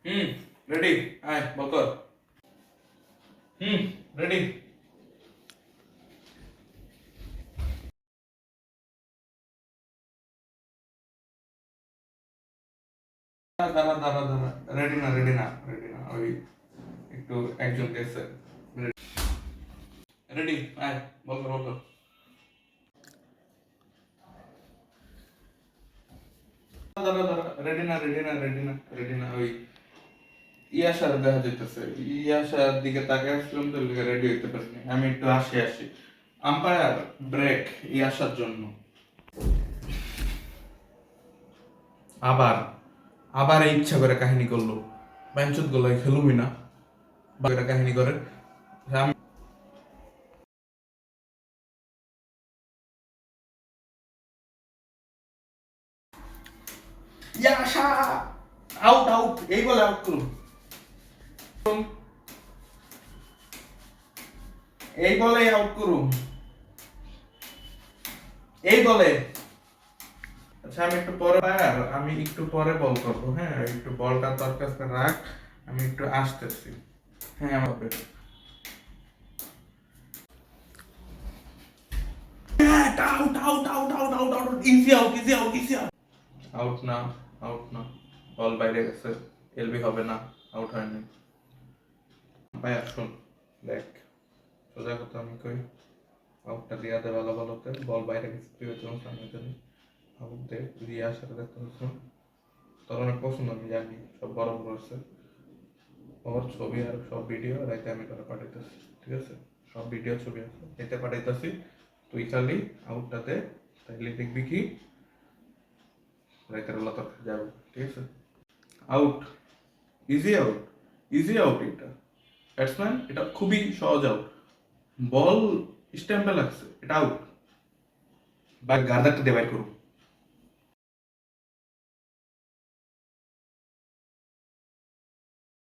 হুম, ready. আয় বল কর। হুম, ready. দাঁড়া দাঁড়া দাঁড়া, রেডি না রেডি না রেডি না, ওই একটু একজন গেছে। রেডি, আয় বল কর বল কর। দাঁড়া দাঁড়া, রেডি না রেডি না রেডি না রেডি না, ওই ইয়াসার দেখা যাইতেছে। ইয়াসার দিকে তাকিয়ে আসলাম তো রেডি হইতে পারিনি, আমি একটু আসি আসি। আম্পায়ার ব্রেক ইয়াসার জন্য। আবার আবার এই ইচ্ছা করে কাহিনী করলো। বাইঞ্চুত গোলাই খেলুমি না বাগেরা কাহিনী করে। আমি ইয়াশা আউট আউট, এই বলে আউট করুন। এই বলে আউট করুন, এই বলে। আচ্ছা আমি একটু পরে আর আমি একটু পরে বল করবো, হ্যাঁ একটু বলটা তোর কাছে রাখ, আমি একটু আসতেছি। হ্যাঁ আমাকে out out out out out out, easy out easy out easy out. Out না, আউট না, বল বাইরে গেছে, এলবি হবে না, আউট হয়নি। ভাই শুন, দেখ সোজা কথা আমি কই, আউটটা দিয়া দে ভালো ভালোতে, বল বাইরে গেছে তুই হচ্ছে সামনে জানি, আউট দে দিয়া সাথে দেখতে হচ্ছে। তোর অনেক পছন্দ আমি জানি, সব বড় বড় আছে। ওর ছবি আর সব ভিডিও রাইতে আমি তোরা পাঠাইতেছি, ঠিক আছে? সব ভিডিও ছবি আছে এতে পাঠাইতেছি, তুই খালি আউটটা দে, তাইলে দেখবি কি রাইতের বেলা তোর যাবে, ঠিক আছে? Out, easy out, easy out. এটা ব্যাটসম্যান, এটা খুবই সহজ আউট। বল স্ট্যাম্পে লাগছে, এটা আউট। বা গার্দারটা দিয়ে বাইর করুন।